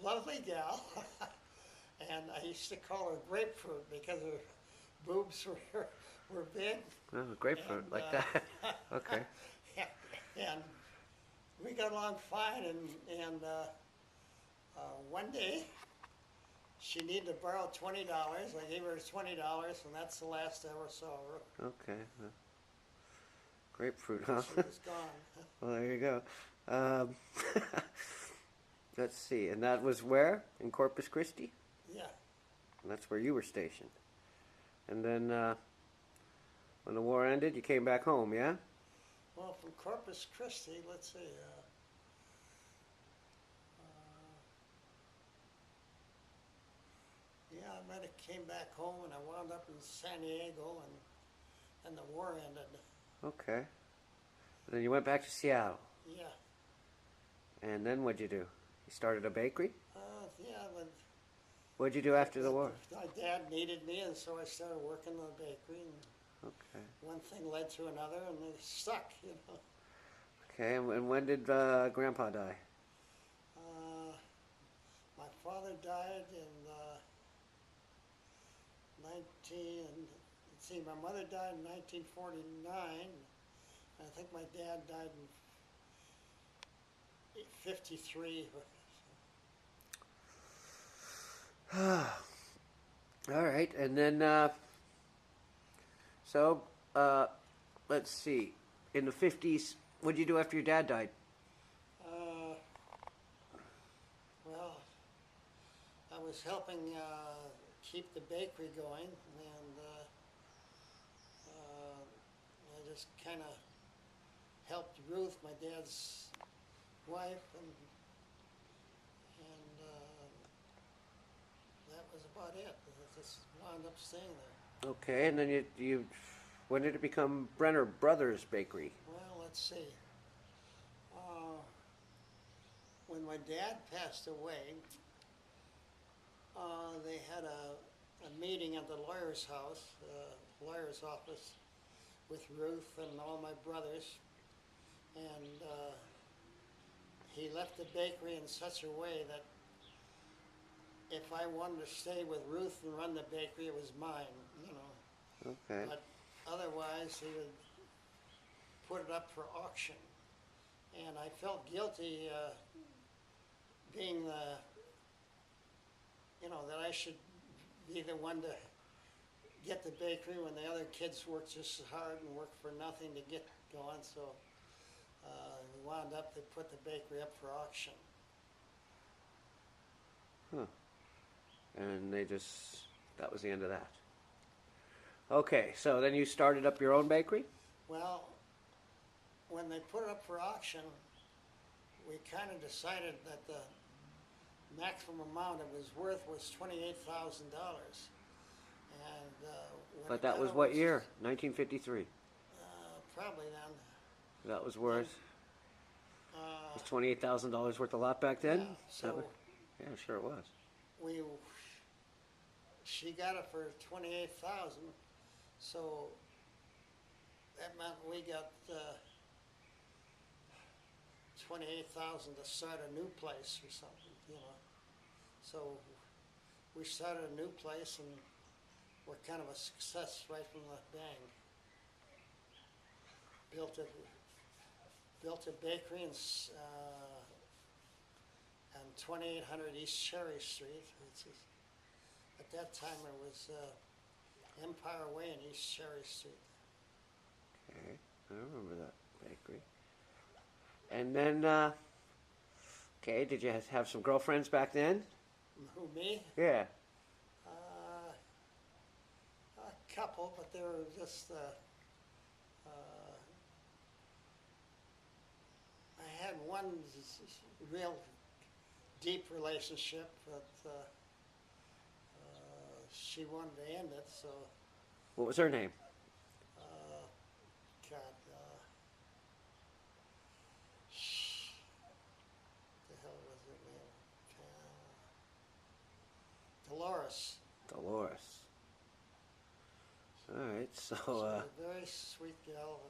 lovely gal, and I used to call her Grapefruit because her boobs were big. Oh, grapefruit, And, like that. Okay. and we got along fine, and one day she needed to borrow $20. I gave her $20, and that's the last I ever saw her. Okay. Grapefruit, huh? She was gone. Well, there you go. Um, let's see. And that was where? In Corpus Christi? Yeah. And that's where you were stationed. And then when the war ended, you came back home, yeah? Well, from Corpus Christi, let's see. Yeah, I might have came back home, and I wound up in San Diego, and the war ended. Okay. And then you went back to Seattle. Yeah. And then what'd you do? You started a bakery? Yeah, but What'd you do after the war? my dad needed me, and so I started working in the bakery, and Okay. one thing led to another, and it stuck, you know. Okay, and when did Grandpa die? My father died in 19, let's see, my mother died in 1949, and I think my dad died in 53. All right, and then so let's see. In the 50s, what did you do after your dad died? Well, I was helping keep the bakery going, and I just kind of helped Ruth, my dad's wife, and that was about it. I just wound up staying there. Okay, and then you when did it become Brenner Brothers Bakery? Well, let's see. When my dad passed away, they had a meeting at the lawyer's house, lawyer's office, with Ruth and all my brothers, and he left the bakery in such a way that if I wanted to stay with Ruth and run the bakery, it was mine, you know. Okay. But otherwise, he would put it up for auction. And I felt guilty being the, you know, that I should be the one to get the bakery when the other kids worked just as hard and worked for nothing to get going. So we wound up, they put the bakery up for auction. Huh. And that was the end of that. Okay, so then you started up your own bakery? Well, when they put it up for auction, we kind of decided that the maximum amount it was worth was $28,000. And But that was what year? 1953. Probably then. That was worth. Was $28,000 worth a lot back then? Yeah, so yeah, sure it was. She got it for $28,000, so that meant we got $28,000 to start a new place or something, you know. So we started a new place, and we're kind of a success right from the bang. Built a bakery in 2800 East Cherry Street. At that time, it was Empire Way in East Cherry Street. Okay, I remember that bakery. And then, okay, did you have some girlfriends back then? Who, me? Yeah. A couple, but they were just. I had one real deep relationship, but she wanted to end it, so. What was her name? God, the hell was her name? Dolores. Dolores. All right, so. She was a very sweet gal.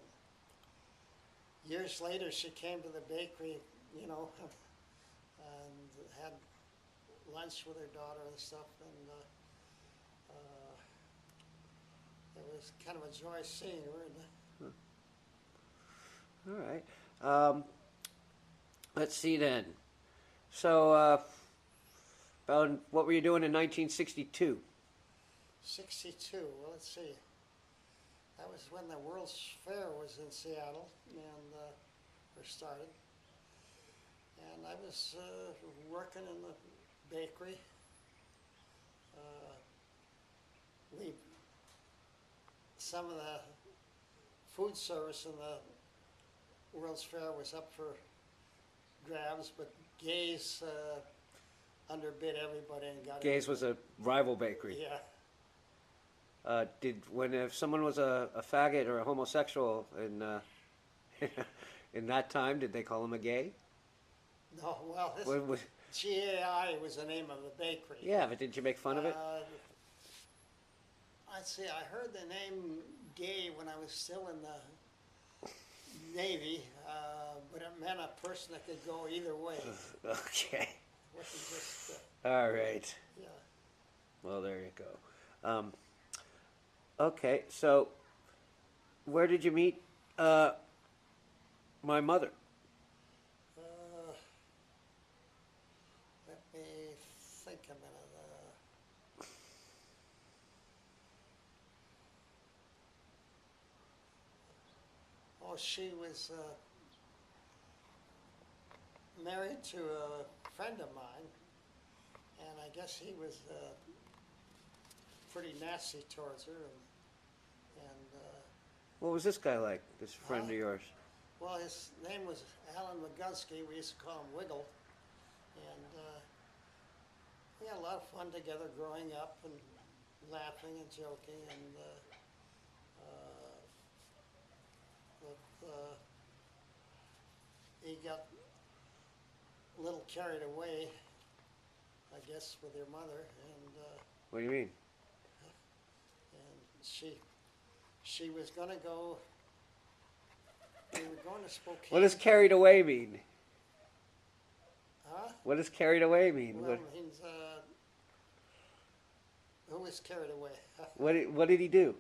And years later, she came to the bakery, you know, and had lunch with her daughter and stuff, and it was kind of a joy seeing her. And, All right. Let's see then. So, about what were you doing in 1962? 62, well, let's see. That was when the World's Fair was in Seattle, and first started. And I was working in the bakery. Some of the food service in the World's Fair was up for grabs, but Gay's underbid everybody and got Gay's was a rival bakery. Yeah. If someone was a faggot or a homosexual in in that time, did they call him a gay? No, well, GAI was the name of the bakery. Yeah, but did you make fun of it? I'd say I heard the name gay when I was still in the Navy, but it meant a person that could go either way. Okay. It wasn't just, All right. yeah. Well, there you go. Okay, so where did you meet my mother? Let me think a minute. She was married to a friend of mine, and I guess he was pretty nasty towards her. And What was this guy like, this friend of yours? well, his name was Alan McGunsky. We used to call him Wiggle. And we had a lot of fun together growing up and laughing and joking. And he got a little carried away, I guess, with your mother. And What do you mean? she was going to go. We were going to Spokane. What does carried away mean? Huh? What does carried away mean? Well, it means who was carried away? What did he do?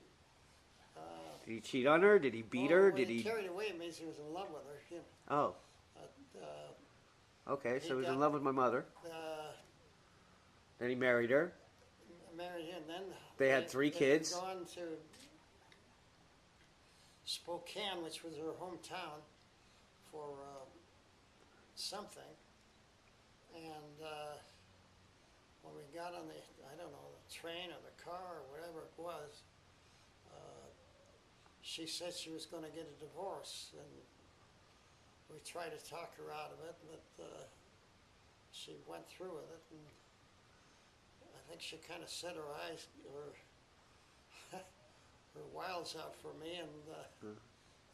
Did he cheat on her? Did he beat her? Did he carried away means he was in love with her. You know. Oh. Okay, so he was in love with my mother. Then he married her. Married her, and then They had 3 kids. They had gone to Spokane, which was her hometown, for something. And when we got on the train or the car or whatever it was, she said she was going to get a divorce, and we tried to talk her out of it, but she went through with it, and I think she kind of set her eyes, her wiles out for me, and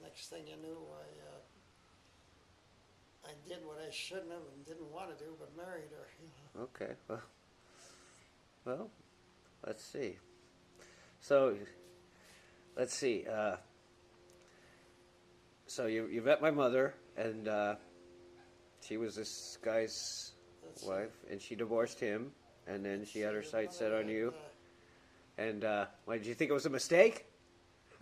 next thing you knew, I did what I shouldn't have and didn't want to do, but married her. You know. Okay, well, let's see. So, let's see. So you met my mother, and she was this guy's wife, and she divorced him, and then she had her sights set on you. And why, did you think it was a mistake?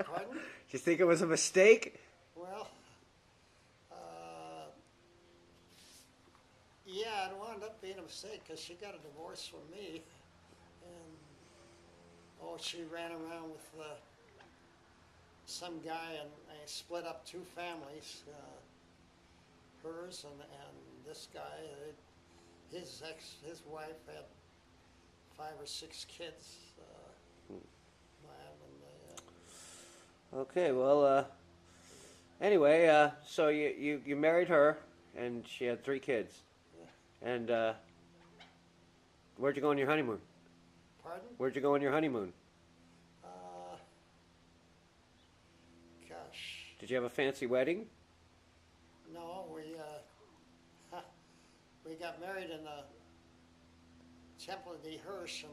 Pardon? Did you think it was a mistake? Well, yeah, it wound up being a mistake because she got a divorce from me, and she ran around with some guy, and I split up 2 families, hers and this guy. His wife had 5 or 6 kids. Okay, well, anyway, so you married her, and she had 3 kids. Yeah. And where'd you go on your honeymoon? Pardon? Where'd you go on your honeymoon? Gosh. Did you have a fancy wedding? No, we got married in the Temple of the Hirsch in